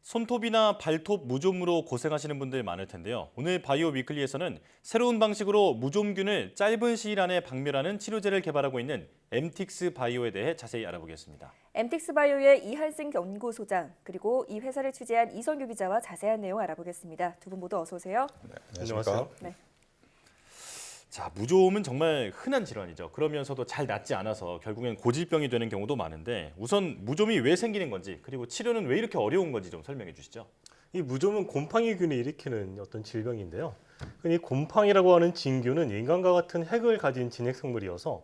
손톱이나 발톱 무좀으로 고생하시는 분들 많을 텐데요. 오늘 바이오 위클리에서는 새로운 방식으로 무좀균을 짧은 시일 안에 박멸하는 치료제를 개발하고 있는 엠틱스 바이오에 대해 자세히 알아보겠습니다. 엠틱스 바이오의 이한승 연구소장, 그리고 이 회사를 취재한 이성규 기자와 자세한 내용 알아보겠습니다. 두 분 모두 어서 오세요. 네, 안녕하세요. 네. 자, 무좀은 정말 흔한 질환이죠. 그러면서도 잘 낫지 않아서 결국엔 고질병이 되는 경우도 많은데 우선 무좀이 왜 생기는 건지 그리고 치료는 왜 이렇게 어려운 건지 좀 설명해 주시죠. 이 무좀은 곰팡이균이 일으키는 어떤 질병인데요. 이 곰팡이라고 하는 진균은 인간과 같은 핵을 가진 진핵성물이어서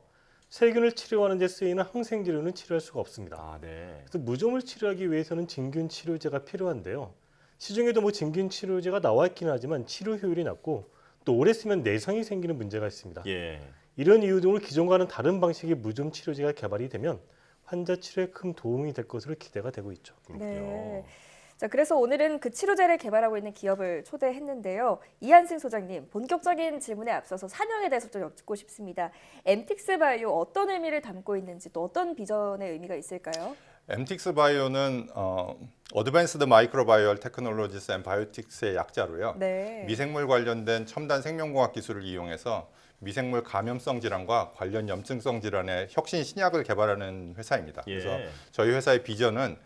세균을 치료하는 데 쓰이는 항생제로는 치료할 수가 없습니다. 아, 네. 그래서 무좀을 치료하기 위해서는 진균 치료제가 필요한데요. 시중에도 진균 치료제가 나와 있긴 하지만 치료 효율이 낮고 또 오래 쓰면 내성이 생기는 문제가 있습니다. 예. 이런 이유 등으로 기존과는 다른 방식의 무좀 치료제가 개발이 되면 환자 치료에 큰 도움이 될 것으로 기대가 되고 있죠. 그렇군요. 네. 자, 그래서 오늘은 그 치료제를 개발하고 있는 기업을 초대했는데요. 이한승 소장님, 본격적인 질문에 앞서서 사명에 대해서 좀 여쭙고 싶습니다. 엠틱스 바이오 어떤 의미를 담고 있는지 또 어떤 비전의 의미가 있을까요? 엠틱스 바이오는 어드밴스드 마이크로바이얼 테크놀로지스 앤 바이오틱스의 약자로요. 네. 미생물 관련된 첨단 생명공학 기술을 이용해서 미생물 감염성 질환과 관련 염증성 질환의 혁신 신약을 개발하는 회사입니다. 예. 그래서 저희 회사의 비전은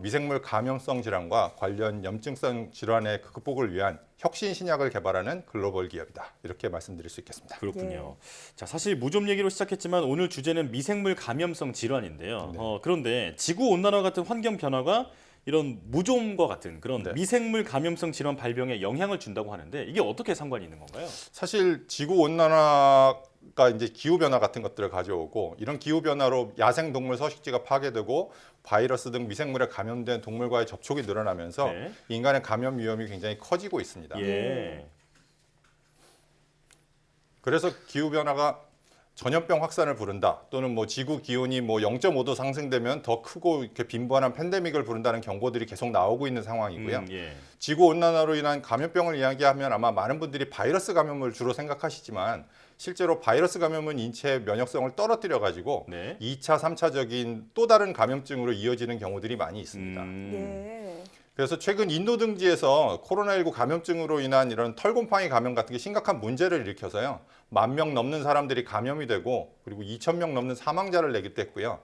미생물 감염성 질환과 관련 염증성 질환의 극복을 위한 혁신 신약을 개발하는 글로벌 기업이다. 이렇게 말씀드릴 수 있겠습니다. 그렇군요. 자, 사실 무좀 얘기로 시작했지만 오늘 주제는 미생물 감염성 질환인데요. 네. 그런데 지구 온난화 같은 환경 변화가 이런 무좀과 같은 그런 네. 미생물 감염성 질환 발병에 영향을 준다고 하는데 이게 어떻게 상관이 있는 건가요? 사실 지구 온난화가 이제 기후 변화 같은 것들을 가져오고 이런 기후 변화로 야생 동물 서식지가 파괴되고 바이러스 등 미생물에 감염된 동물과의 접촉이 늘어나면서 네. 인간의 감염 위험이 굉장히 커지고 있습니다. 예. 그래서 기후 변화가 전염병 확산을 부른다 또는 지구 기온이 0.5도 상승되면 더 크고 이렇게 빈번한 팬데믹을 부른다는 경고들이 계속 나오고 있는 상황이고요. 예. 지구 온난화로 인한 감염병을 이야기하면 아마 많은 분들이 바이러스 감염을 주로 생각하시지만 실제로 바이러스 감염은 인체의 면역성을 떨어뜨려 가지고 네. 2차, 3차적인 또 다른 감염증으로 이어지는 경우들이 많이 있습니다. 예. 그래서 최근 인도 등지에서 코로나19 감염증으로 인한 이런 털곰팡이 감염 같은 게 심각한 문제를 일으켜서요. 10,000명 넘는 사람들이 감염이 되고 그리고 2,000명 넘는 사망자를 내기도 했고요.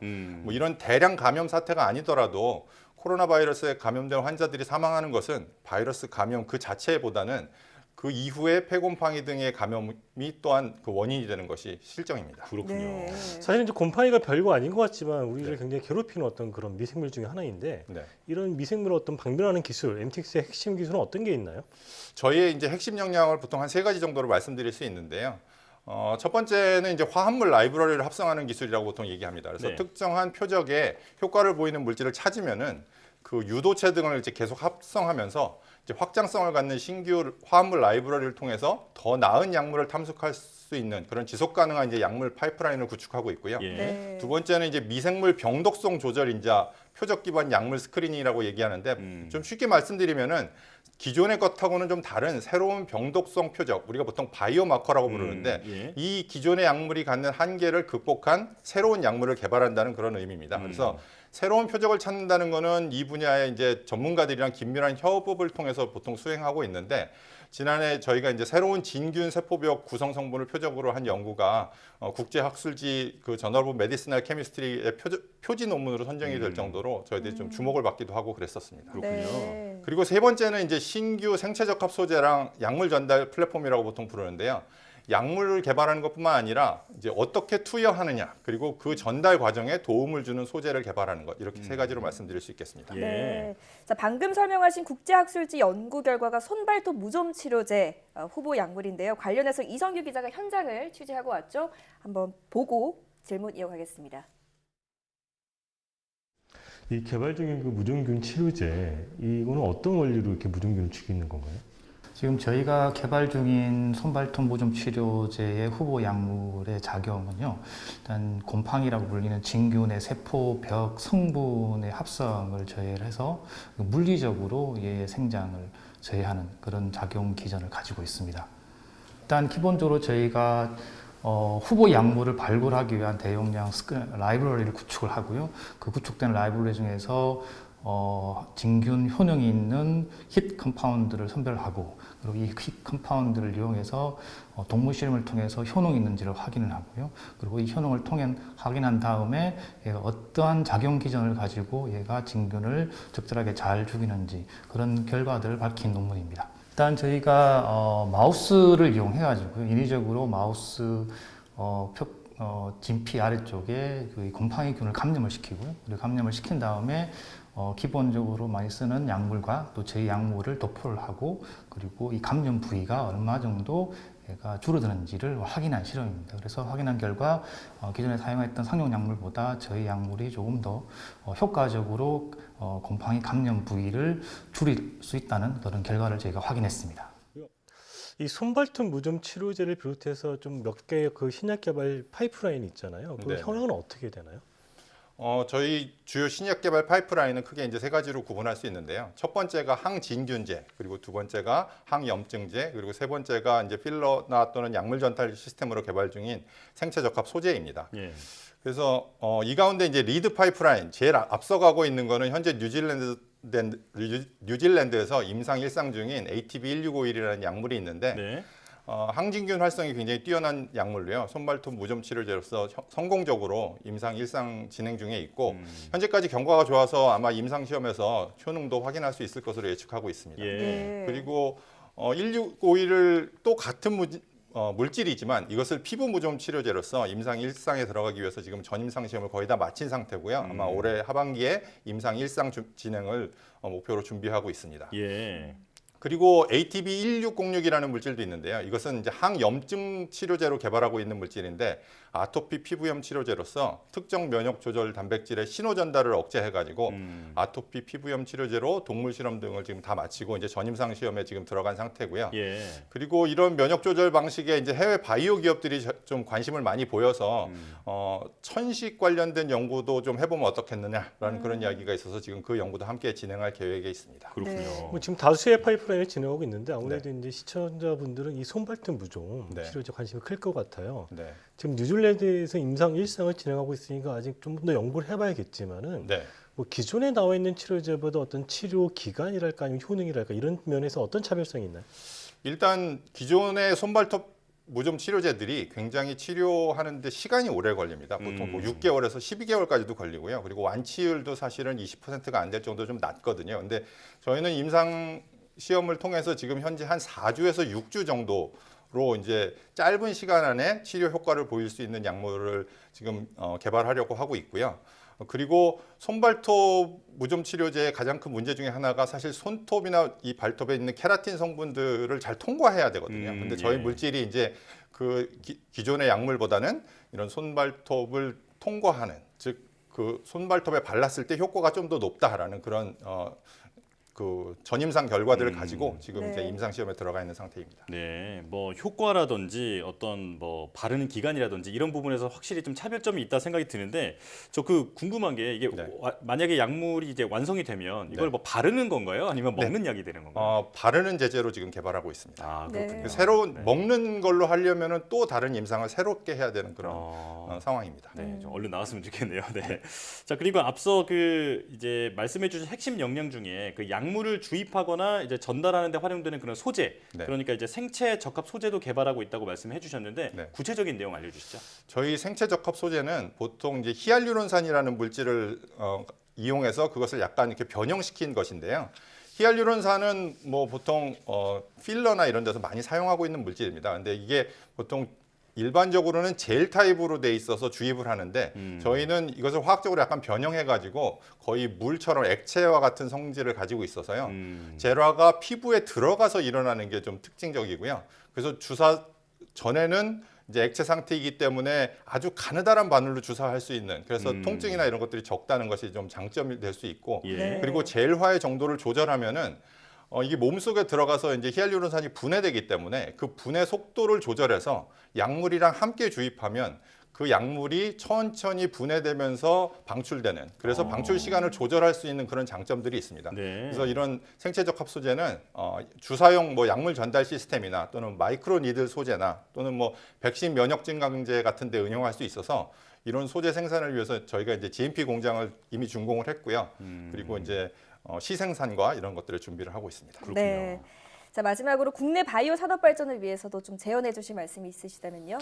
이런 대량 감염 사태가 아니더라도 코로나 바이러스에 감염된 환자들이 사망하는 것은 바이러스 감염 그 자체보다는 그 이후에 폐곰팡이 등의 감염이 또한 그 원인이 되는 것이 실정입니다. 그렇군요. 네. 사실 이제 곰팡이가 별거 아닌 것 같지만 우리를 굉장히 괴롭히는 어떤 그런 미생물 중에 하나인데 네. 이런 미생물을 어떤 박멸하는 기술, 엠틱스의 핵심 기술은 어떤 게 있나요? 저희의 이제 핵심 역량을 보통 한 3가지 정도로 말씀드릴 수 있는데요. 첫 번째는 이제 화합물 라이브러리를 합성하는 기술이라고 보통 얘기합니다. 그래서 네. 특정한 표적에 효과를 보이는 물질을 찾으면은 그 유도체 등을 이제 계속 합성하면서 이제 확장성을 갖는 신규 화합물 라이브러리를 통해서 더 나은 약물을 탐색할 수 있는 그런 지속 가능한 이제 약물 파이프라인을 구축하고 있고요. 예. 네. 두 번째는 이제 미생물 병독성 조절 인자 표적 기반 약물 스크린이라고 얘기하는데 좀 쉽게 말씀드리면은 기존의 것하고는 좀 다른 새로운 병독성 표적, 우리가 보통 바이오마커라고 부르는데 예. 이 기존의 약물이 갖는 한계를 극복한 새로운 약물을 개발한다는 그런 의미입니다. 그래서 새로운 표적을 찾는다는 거는 이 분야의 이제 전문가들이랑 긴밀한 협업을 통해서 보통 수행하고 있는데 지난해 저희가 이제 새로운 진균 세포벽 구성 성분을 표적으로 한 연구가 국제 학술지 그 저널 오브 메디시널 케미스트리의 표지 논문으로 선정이 될 정도로 저희들이 좀 주목을 받기도 하고 그랬었습니다. 그렇군요. 네. 그리고 세 번째는 이제 신규 생체 적합 소재랑 약물 전달 플랫폼이라고 보통 부르는데요. 약물을 개발하는 것뿐만 아니라 이제 어떻게 투여하느냐 그리고 그 전달 과정에 도움을 주는 소재를 개발하는 것 이렇게 3가지로 말씀드릴 수 있겠습니다. 예. 네. 자, 방금 설명하신 국제학술지 연구 결과가 손발톱 무좀 치료제 후보 약물인데요. 관련해서 이성규 기자가 현장을 취재하고 왔죠. 한번 보고 질문 이어가겠습니다. 이 개발 중인 그 무좀균 치료제 이거는 어떤 원리로 이렇게 무좀균을 죽이는 건가요? 지금 저희가 개발 중인 손발톱 무좀 치료제의 후보 약물의 작용은요, 일단 곰팡이라고 불리는 진균의 세포벽 성분의 합성을 저해해서 물리적으로 얘의 생장을 저해하는 그런 작용 기전을 가지고 있습니다. 일단 기본적으로 저희가 후보 약물을 발굴하기 위한 대용량 라이브러리를 구축을 하고요. 그 구축된 라이브러리 중에서 진균 효능이 있는 힛 컴파운드를 선별하고 그리고 이 힛 컴파운드를 이용해서 동물 실험을 통해서 효능이 있는지를 확인을 하고요. 그리고 이 효능을 통해 확인한 다음에 얘가 어떠한 작용 기전을 가지고 얘가 진균을 적절하게 잘 죽이는지 그런 결과들을 밝힌 논문입니다. 일단 저희가 마우스를 이용해가지고 인위적으로 마우스 진피 아래쪽에 그 곰팡이균을 감염을 시키고요. 그리고 감염을 시킨 다음에 기본적으로 많이 쓰는 약물과 또 저희 약물을 도포를 하고 그리고 이 감염 부위가 얼마 정도 얘가 줄어드는지를 확인한 실험입니다. 그래서 확인한 결과 기존에 사용했던 상용 약물보다 저희 약물이 조금 더 효과적으로 곰팡이 감염 부위를 줄일 수 있다는 그런 결과를 저희가 확인했습니다. 이 손발톱 무좀 치료제를 비롯해서 좀 몇 개의 그 신약 개발 파이프라인이 있잖아요. 그 네네. 현황은 어떻게 되나요? 저희 주요 신약 개발 파이프라인은 크게 이제 세 가지로 구분할 수 있는데요. 첫 번째가 항진균제, 그리고 두 번째가 항염증제, 그리고 세 번째가 이제 필러나 또는 약물 전달 시스템으로 개발 중인 생체 적합 소재입니다. 예. 그래서 이 가운데 이제 리드 파이프라인 제일 앞서가고 있는 거는 현재 뉴질랜드에서 임상 일상 중인 ATB1651이라는 약물이 있는데 네. 항진균 활성이 굉장히 뛰어난 약물로요. 손발톱 무좀 치료제로서 성공적으로 임상 일상 진행 중에 있고 현재까지 경과가 좋아서 아마 임상 시험에서 효능도 확인할 수 있을 것으로 예측하고 있습니다. 예. 그리고 1651을 또 같은 물질이지만 이것을 피부 무좀 치료제로서 임상 일상에 들어가기 위해서 지금 전임상 시험을 거의 다 마친 상태고요. 아마 올해 하반기에 임상 일상 진행을 목표로 준비하고 있습니다. 예. 그리고 ATB1606이라는 물질도 있는데요. 이것은 이제 항염증 치료제로 개발하고 있는 물질인데 아토피 피부염 치료제로서 특정 면역 조절 단백질의 신호 전달을 억제해가지고 아토피 피부염 치료제로 동물 실험 등을 지금 다 마치고 이제 전임상 시험에 지금 들어간 상태고요. 예. 그리고 이런 면역 조절 방식에 이제 해외 바이오 기업들이 좀 관심을 많이 보여서 천식 관련된 연구도 좀 해보면 어떻겠느냐라는 그런 이야기가 있어서 지금 그 연구도 함께 진행할 계획에 있습니다. 그렇군요. 네. 뭐 지금 다수의 파이프라인을 진행하고 있는데 아무래도 이제 시청자분들은 이 손발톱 무좀 네. 치료제 관심이 클 것 같아요. 네. 지금 뉴질랜드에서 임상 일상을 진행하고 있으니까 아직 좀 더 연구를 해봐야겠지만은 네. 뭐 기존에 나와 있는 치료제보다 어떤 치료 기간이랄까 아니면 효능이랄까 이런 면에서 어떤 차별성이 있나요? 일단 기존의 손발톱 무좀 치료제들이 굉장히 치료하는데 시간이 오래 걸립니다. 보통 뭐 6개월에서 12개월까지도 걸리고요. 그리고 완치율도 사실은 20%가 안 될 정도 좀 낮거든요. 근데 저희는 임상 시험을 통해서 지금 현재 한 4주에서 6주 정도로 이제 짧은 시간 안에 치료 효과를 보일 수 있는 약물을 지금 개발하려고 하고 있고요. 그리고 손발톱 무좀 치료제의 가장 큰 문제 중에 하나가 사실 손톱이나 이 발톱에 있는 케라틴 성분들을 잘 통과해야 되거든요. 근데 저희 예. 물질이 이제 그 기존의 약물보다는 이런 손발톱을 통과하는, 즉 그 손발톱에 발랐을 때 효과가 좀 더 높다라는 그런 그 전임상 결과들을 가지고 지금 네. 이제 임상 시험에 들어가 있는 상태입니다. 네, 뭐 효과라든지 어떤 뭐 바르는 기간이라든지 이런 부분에서 확실히 좀 차별점이 있다 생각이 드는데 저 그 궁금한 게 이게 네. 만약에 약물이 이제 완성이 되면 이걸 네. 뭐 바르는 건가요? 아니면 먹는 약이 되는 건가요? 바르는 제제로 지금 개발하고 있습니다. 아, 네. 그렇군요. 새로운 네. 먹는 걸로 하려면은 또 다른 임상을 새롭게 해야 되는 그런 상황입니다. 네, 좀 얼른 나왔으면 좋겠네요. 네. 자, 그리고 앞서 그 이제 말씀해주신 핵심 역량 중에 그 약물을 주입하거나 이제 전달하는 데 활용되는 그런 소재, 네. 그러니까 이제 생체 적합 소재도 개발하고 있다고 말씀해주셨는데 네. 구체적인 내용 알려주시죠. 저희 생체 적합 소재는 보통 이제 히알루론산이라는 물질을 이용해서 그것을 약간 이렇게 변형시킨 것인데요. 히알루론산은 뭐 보통 필러나 이런 데서 많이 사용하고 있는 물질입니다. 근데 이게 보통 일반적으로는 젤 타입으로 돼 있어서 주입을 하는데 저희는 이것을 화학적으로 약간 변형해 가지고 거의 물처럼 액체와 같은 성질을 가지고 있어서요. 젤화가 피부에 들어가서 일어나는 게 좀 특징적이고요. 그래서 주사 전에는 이제 액체 상태이기 때문에 아주 가느다란 바늘로 주사할 수 있는, 그래서 통증이나 이런 것들이 적다는 것이 좀 장점이 될 수 있고, 예. 네. 그리고 젤화의 정도를 조절하면은 이게 몸속에 들어가서 이제 히알루론산이 분해되기 때문에 그 분해 속도를 조절해서 약물이랑 함께 주입하면 그 약물이 천천히 분해되면서 방출되는, 그래서 방출 시간을 조절할 수 있는 그런 장점들이 있습니다. 네. 그래서 이런 생체적 합소제는 주사용 뭐 약물 전달 시스템이나 또는 마이크로 니들 소재나 또는 뭐 백신 면역 증강제 같은 데 응용할 수 있어서 이런 소재 생산을 위해서 저희가 이제 GMP 공장을 이미 준공을 했고요. 그리고 이제 시생산과 이런 것들을 준비를 하고 있습니다. 그렇군요. 네. 자, 마지막으로 국내 바이오 산업 발전을 위해서도 좀 제언해 주실 말씀이 있으시다면요.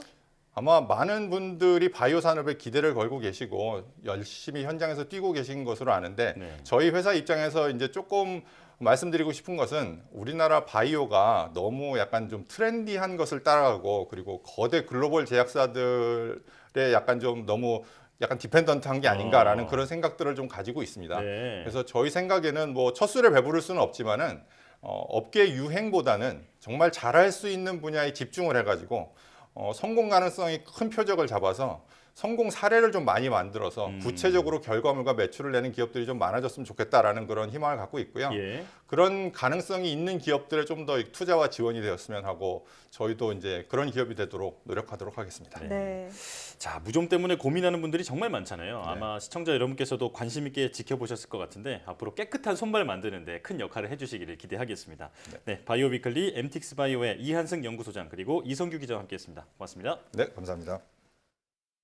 아마 많은 분들이 바이오 산업에 기대를 걸고 계시고 열심히 현장에서 뛰고 계신 것으로 아는데 네. 저희 회사 입장에서 이제 조금 말씀드리고 싶은 것은 우리나라 바이오가 너무 약간 좀 트렌디한 것을 따라가고 그리고 거대 글로벌 제약사들의 약간 좀 너무 약간 디펜던트한 게 아닌가라는 그런 생각들을 좀 가지고 있습니다. 네. 그래서 저희 생각에는 뭐 첫술에 배부를 수는 없지만은 업계 유행보다는 정말 잘할 수 있는 분야에 집중을 해가지고 성공 가능성이 큰 표적을 잡아서 성공 사례를 좀 많이 만들어서 구체적으로 결과물과 매출을 내는 기업들이 좀 많아졌으면 좋겠다라는 그런 희망을 갖고 있고요. 예. 그런 가능성이 있는 기업들에 좀 더 투자와 지원이 되었으면 하고 저희도 이제 그런 기업이 되도록 노력하도록 하겠습니다. 네. 자, 무좀 때문에 고민하는 분들이 정말 많잖아요. 아마 시청자 여러분께서도 관심 있게 지켜보셨을 것 같은데 앞으로 깨끗한 손발 만드는데 큰 역할을 해주시기를 기대하겠습니다. 네, 바이오 위클리 엠틱스 바이오의 이한승 연구소장 그리고 이성규 기자와 함께했습니다. 고맙습니다. 네, 감사합니다.